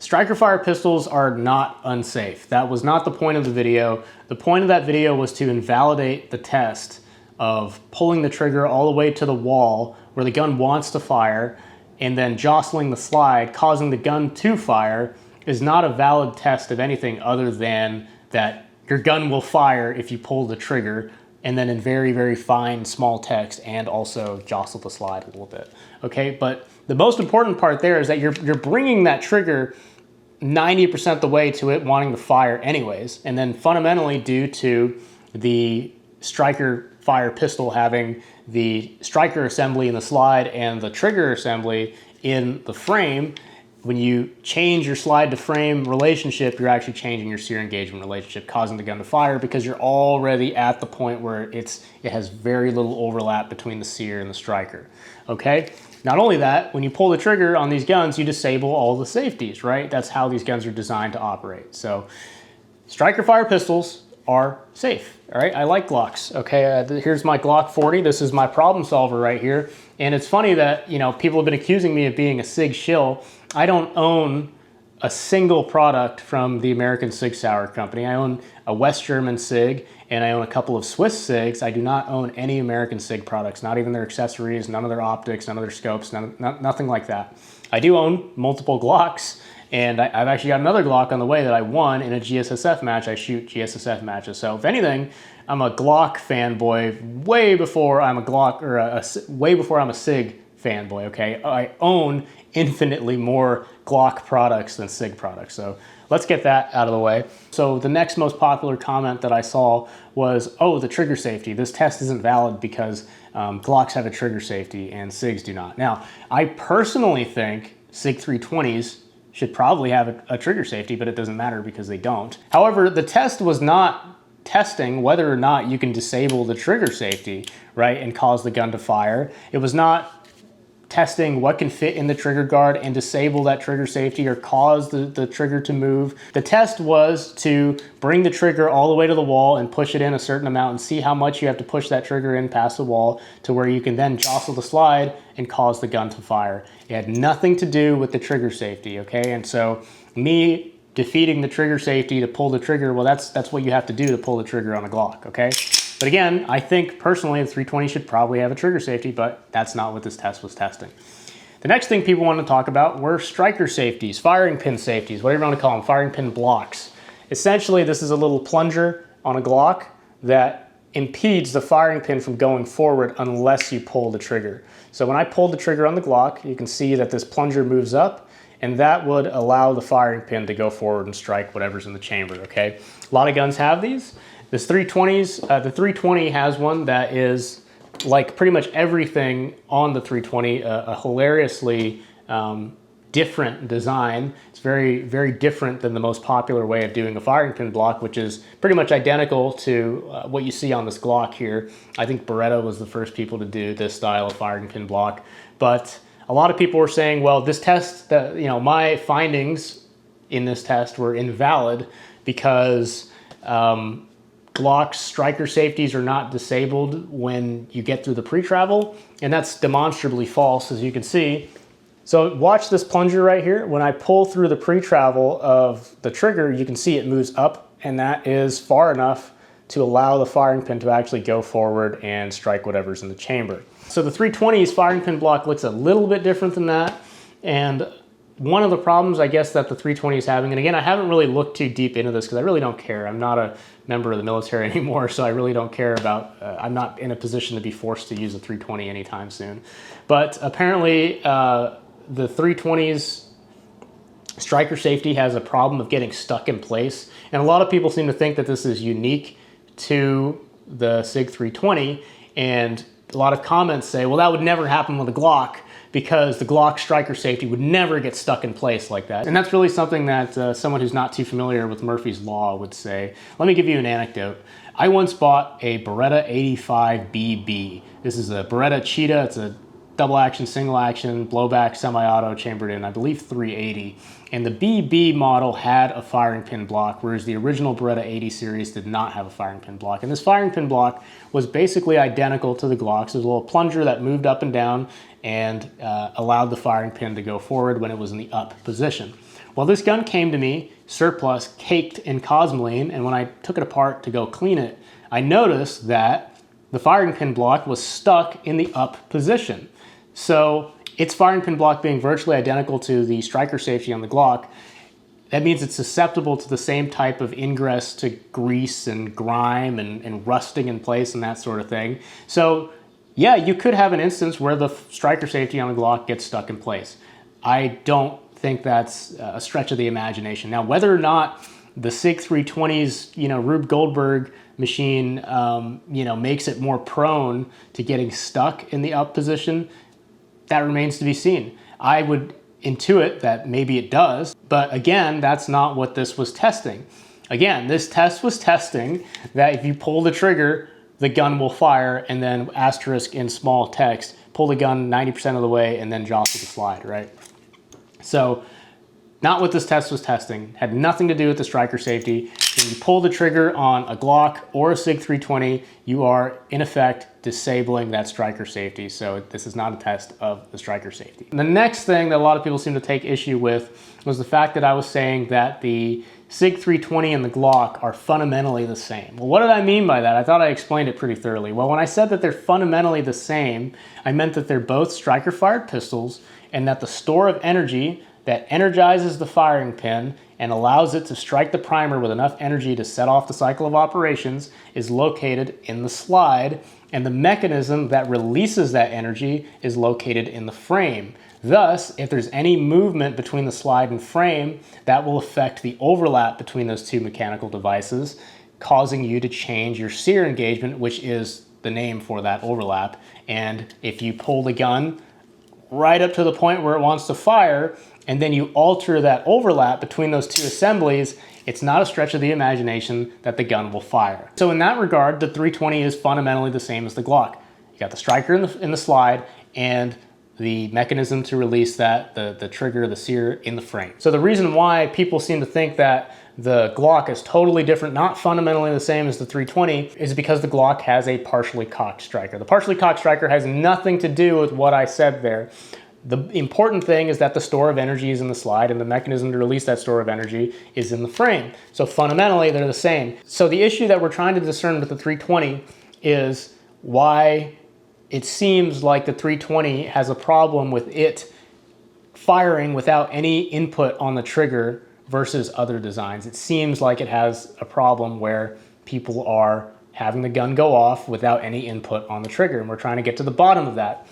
striker fire pistols are not unsafe. That was not the point of the video. The point of that video was to invalidate the test of pulling the trigger all the way to the wall where the gun wants to fire and then jostling the slide, causing the gun to fire, is not a valid test of anything other than that your gun will fire if you pull the trigger, and then in very, very fine small text, and also jostle the slide a little bit, okay? But the most important part there is that you're bringing that trigger 90% the way to it wanting to fire anyways, and then fundamentally due to the striker fire pistol having the striker assembly in the slide and the trigger assembly in the frame, when you change your slide to frame relationship, you're actually changing your sear engagement relationship, causing the gun to fire because you're already at the point where it has very little overlap between the sear and the striker, okay? Not only that, when you pull the trigger on these guns, you disable all the safeties, right? That's how these guns are designed to operate. So striker fire pistols are safe, all right? I like Glocks, okay? Here's my Glock 40. This is my problem solver right here. And it's funny that, you know, people have been accusing me of being a Sig Shill. I don't own a single product from the American Sig Sauer company. I own a West German Sig and I own a couple of Swiss Sigs. I do not own any American Sig products, not even their accessories, none of their optics, none of their scopes, nothing like that. I do own multiple Glocks, and I've actually got another Glock on the way that I won in a GSSF match. I shoot GSSF matches. So if anything, I'm a Glock fanboy way before I'm a Glock, or way before I'm a Sig fanboy, okay? I own infinitely more Glock products than Sig products. So let's get that out of the way. So the next most popular comment that I saw was, oh, the trigger safety. This test isn't valid because Glocks have a trigger safety and Sigs do not. Now, I personally think Sig 320s should probably have a trigger safety, but it doesn't matter because they don't. However, the test was not testing whether or not you can disable the trigger safety, right, and cause the gun to fire. It was not testing what can fit in the trigger guard and disable that trigger safety or cause the trigger to move. The test was to bring the trigger all the way to the wall and push it in a certain amount and see how much you have to push that trigger in past the wall to where you can then jostle the slide and cause the gun to fire. It had nothing to do with the trigger safety, okay? And so me defeating the trigger safety to pull the trigger, well, that's what you have to do to pull the trigger on a Glock, okay? But again, I think personally the 320 should probably have a trigger safety, but that's not what this test was testing. The next thing people wanted to talk about were striker safeties, firing pin safeties, whatever you want to call them, firing pin blocks. Essentially, this is a little plunger on a Glock that impedes the firing pin from going forward unless you pull the trigger. So when I pulled the trigger on the Glock, you can see that this plunger moves up, and that would allow the firing pin to go forward and strike whatever's in the chamber, okay? A lot of guns have these. This 320s, the 320 has one that is like pretty much everything on the 320, a hilariously different design. It's very, very different than the most popular way of doing a firing pin block, which is pretty much identical to what you see on this Glock here. I think Beretta was the first people to do this style of firing pin block. But a lot of people were saying, well, this test, my findings in this test were invalid because Glock's striker safeties are not disabled when you get through the pre-travel, and that's demonstrably false, as you can see. So watch this plunger right here. When I pull through the pre-travel of the trigger, you can see it moves up, and that is far enough to allow the firing pin to actually go forward and strike whatever's in the chamber. So the 320's firing pin block looks a little bit different than that, and one of the problems, I guess, that the 320 is having, and again, I haven't really looked too deep into this because I really don't care. I'm not a member of the military anymore, so I really don't care about, I'm not in a position to be forced to use a 320 anytime soon. But apparently, the 320's striker safety has a problem of getting stuck in place, and a lot of people seem to think that this is unique to the Sig 320, and a lot of comments say, well, that would never happen with a Glock, because the Glock striker safety would never get stuck in place like that. And that's really something that someone who's not too familiar with Murphy's Law would say. Let me give you an anecdote. I once bought a Beretta 85 BB. This is a Beretta Cheetah. It's a double action, single action, blowback, semi-auto, chambered in, I believe 380. And the BB model had a firing pin block, whereas the original Beretta 80 series did not have a firing pin block. And this firing pin block was basically identical to the Glock's. It was a little plunger that moved up and down and allowed the firing pin to go forward when it was in the up position. Well, this gun came to me surplus, caked in cosmoline, and when I took it apart to go clean it, I noticed that the firing pin block was stuck in the up position. So its firing pin block being virtually identical to the striker safety on the Glock, that means it's susceptible to the same type of ingress to grease and grime and rusting in place and that sort of thing. So yeah, you could have an instance where the striker safety on the Glock gets stuck in place. I don't think that's a stretch of the imagination. Now, whether or not the Sig 320's, Rube Goldberg machine, makes it more prone to getting stuck in the up position, that remains to be seen. I would intuit that maybe it does, but again, that's not what this was testing. Again, this test was testing that if you pull the trigger, the gun will fire, and then asterisk in small text, pull the gun 90% of the way and then jostle the slide, right? So not what this test was testing, had nothing to do with the striker safety. When you pull the trigger on a Glock or a Sig 320, you are in effect disabling that striker safety. So this is not a test of the striker safety. The next thing that a lot of people seem to take issue with was the fact that I was saying that the Sig 320 and the Glock are fundamentally the same. Well, what did I mean by that? I thought I explained it pretty thoroughly. Well, when I said that they're fundamentally the same, I meant that they're both striker-fired pistols and that the store of energy that energizes the firing pin and allows it to strike the primer with enough energy to set off the cycle of operations is located in the slide, and the mechanism that releases that energy is located in the frame. Thus, if there's any movement between the slide and frame, that will affect the overlap between those two mechanical devices, causing you to change your sear engagement, which is the name for that overlap. And if you pull the gun right up to the point where it wants to fire, and then you alter that overlap between those two assemblies, it's not a stretch of the imagination that the gun will fire. So in that regard, the 320 is fundamentally the same as the Glock. You got the striker in the slide and the mechanism to release that, the trigger, the sear in the frame. So the reason why people seem to think that the Glock is totally different, not fundamentally the same as the 320, is because the Glock has a partially cocked striker. The partially cocked striker has nothing to do with what I said there. The important thing is that the store of energy is in the slide and the mechanism to release that store of energy is in the frame. So fundamentally, they're the same. So the issue that we're trying to discern with the 320 is why it seems like the 320 has a problem with it firing without any input on the trigger versus other designs. It seems like it has a problem where people are having the gun go off without any input on the trigger, and we're trying to get to the bottom of that.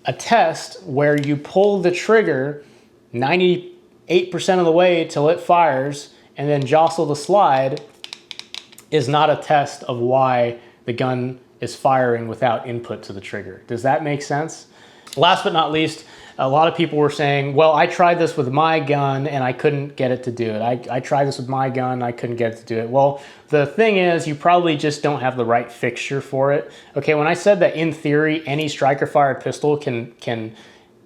A test where you pull the trigger 98% of the way till it fires and then jostle the slide is not a test of why the gun is firing without input to the trigger. Does that make sense? Last but not least, a lot of people were saying, well, I tried this with my gun and I couldn't get it to do it. I tried this with my gun, I couldn't get it to do it. Well, the thing is, you probably just don't have the right fixture for it. Okay, when I said that in theory, any striker-fired pistol can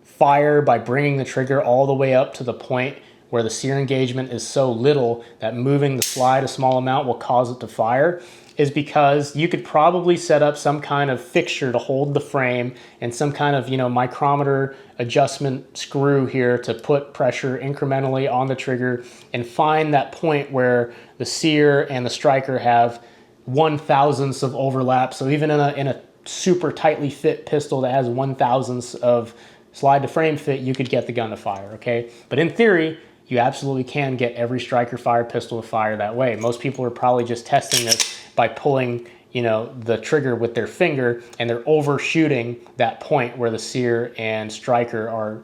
fire by bringing the trigger all the way up to the point where the sear engagement is so little that moving the slide a small amount will cause it to fire, is because you could probably set up some kind of fixture to hold the frame and some kind of, micrometer adjustment screw here to put pressure incrementally on the trigger and find that point where the sear and the striker have 1/1000th of overlap. So even in a super tightly fit pistol that has 1/1000th of slide to frame fit, you could get the gun to fire, okay? But in theory, you absolutely can get every striker fired pistol to fire that way. Most people are probably just testing this by pulling, the trigger with their finger, and they're overshooting that point where the sear and striker are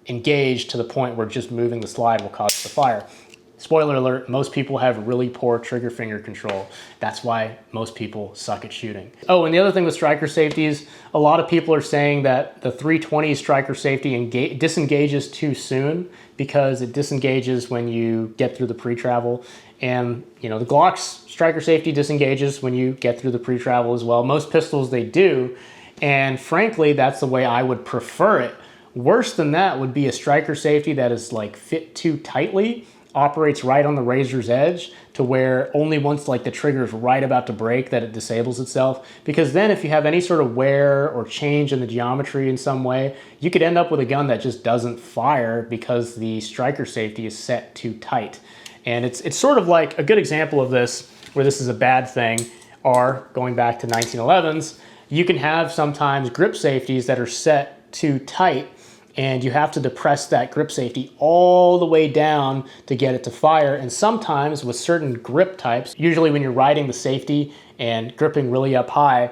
engaged to the point where just moving the slide will cause it to fire. Spoiler alert, most people have really poor trigger finger control. That's why most people suck at shooting. Oh, and the other thing with striker safeties, a lot of people are saying that the 320 striker safety disengages too soon because it disengages when you get through the pre-travel. And the Glock's striker safety disengages when you get through the pre-travel as well. Most pistols, they do. And frankly, that's the way I would prefer it. Worse than that would be a striker safety that is like fit too tightly. operates right on the razor's edge to where only once like the trigger is right about to break that it disables itself. Because then if you have any sort of wear or change in the geometry in some way, you could end up with a gun that just doesn't fire because the striker safety is set too tight. And it's sort of like a good example of this, where this is a bad thing, are going back to 1911s. You can have sometimes grip safeties that are set too tight, and you have to depress that grip safety all the way down to get it to fire. And sometimes with certain grip types, usually when you're riding the safety and gripping really up high,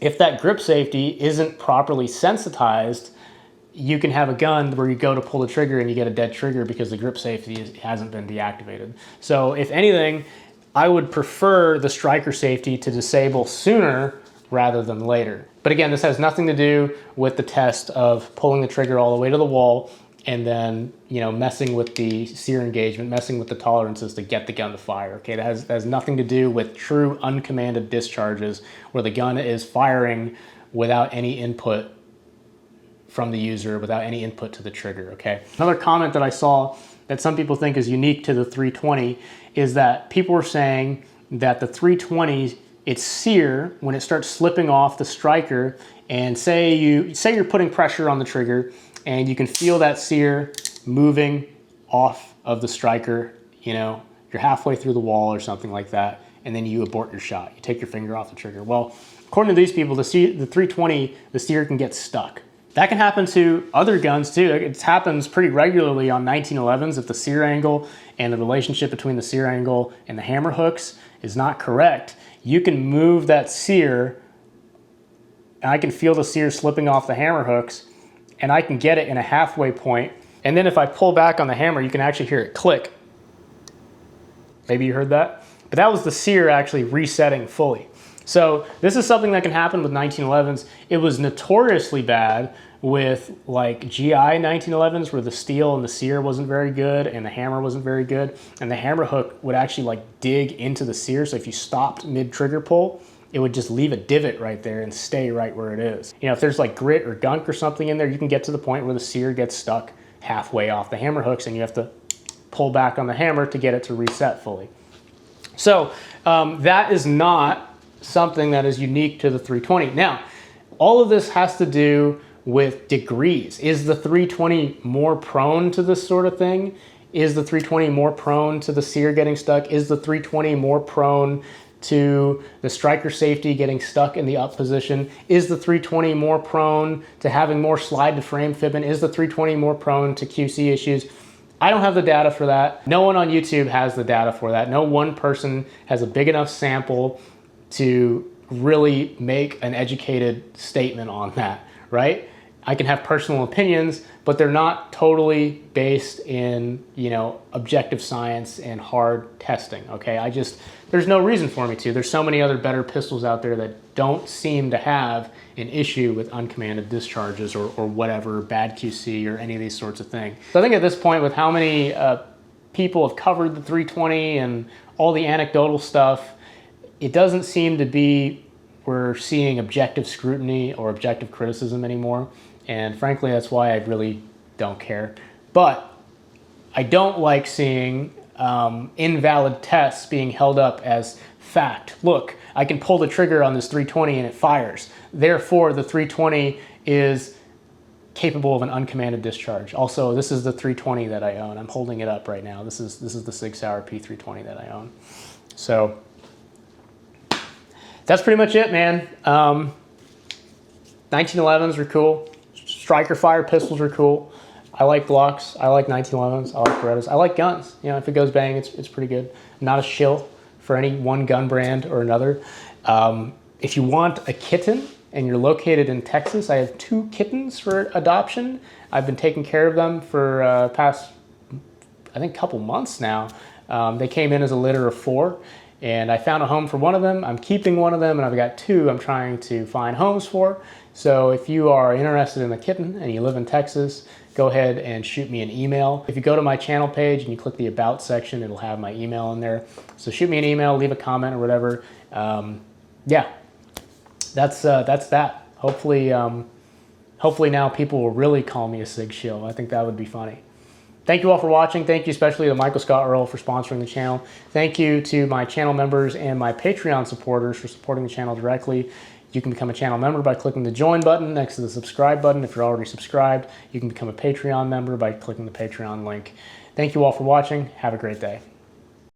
if that grip safety isn't properly sensitized, you can have a gun where you go to pull the trigger and you get a dead trigger because the grip safety hasn't been deactivated. So if anything, I would prefer the striker safety to disable sooner rather than later. But again, this has nothing to do with the test of pulling the trigger all the way to the wall and then, you know, messing with the sear engagement, messing with the tolerances to get the gun to fire. Okay, that has nothing to do with true uncommanded discharges where the gun is firing without any input from the user, without any input to the trigger. Okay. Another comment that I saw that some people think is unique to the 320 is that people were saying that the 320, its sear, when it starts slipping off the striker, and say you're putting pressure on the trigger and you can feel that sear moving off of the striker, you know, you're halfway through the wall or something like that, and then you abort your shot. You take your finger off the trigger. Well, according to these people, the 320, the sear can get stuck. That can happen to other guns too. It happens pretty regularly on 1911s if the sear angle and the relationship between the sear angle and the hammer hooks is not correct. You can move that sear, and I can feel the sear slipping off the hammer hooks, and I can get it in a halfway point. And then if I pull back on the hammer, you can actually hear it click. Maybe you heard that? But that was the sear actually resetting fully. So this is something that can happen with 1911s. It was notoriously bad with like GI 1911s where the steel and the sear wasn't very good and the hammer wasn't very good, and the hammer hook would actually like dig into the sear. So if you stopped mid trigger pull, it would just leave a divot right there and stay right where it is. You know, if there's like grit or gunk or something in there, you can get to the point where the sear gets stuck halfway off the hammer hooks and you have to pull back on the hammer to get it to reset fully. So that is not something that is unique to the 320. Now, all of this has to do with degrees. Is the 320 more prone to this sort of thing? Is the 320 more prone to the sear getting stuck? Is the 320 more prone to the striker safety getting stuck in the up position? Is the 320 more prone to having more slide to frame fibbing? Is the 320 more prone to QC issues? I don't have the data for that. No one on YouTube has the data for that. No one person has a big enough sample to really make an educated statement on that, right? I can have personal opinions, but they're not totally based in, you know, objective science and hard testing, okay? There's no reason for me to. There's so many other better pistols out there that don't seem to have an issue with uncommanded discharges or whatever, bad QC or any of these sorts of things. So I think at this point, with how many people have covered the 320 and all the anecdotal stuff, it doesn't seem to be we're seeing objective scrutiny or objective criticism anymore. And frankly, that's why I really don't care. But I don't like seeing invalid tests being held up as fact. Look, I can pull the trigger on this 320 and it fires. Therefore, the 320 is capable of an uncommanded discharge. Also, this is the 320 that I own. I'm holding it up right now. This is the Sig Sauer P320 that I own. So that's pretty much it, man. 1911s are cool. Striker fire pistols are cool. I like Glocks. I like 1911s. I like Berettas. I like guns. You know, if it goes bang, it's pretty good. I'm not a shill for any one gun brand or another. If you want a kitten and you're located in Texas, I have 2 kittens for adoption. I've been taking care of them for past, I think, couple months now. They came in as a litter of 4. And I found a home for one of them. I'm keeping one of them, and I've got 2 I'm trying to find homes for. So if you are interested in a kitten and you live in Texas, go ahead and shoot me an email. If you go to my channel page and you click the About section, it'll have my email in there. So shoot me an email, leave a comment or whatever. Yeah, that's that. Hopefully now people will really call me a Sig Shill. I think that would be funny. Thank you all for watching. Thank you especially to Michael Scott Earl for sponsoring the channel. Thank you to my channel members and my Patreon supporters for supporting the channel directly. You can become a channel member by clicking the join button next to the subscribe button. If you're already subscribed, you can become a Patreon member by clicking the Patreon link. Thank you all for watching. Have a great day.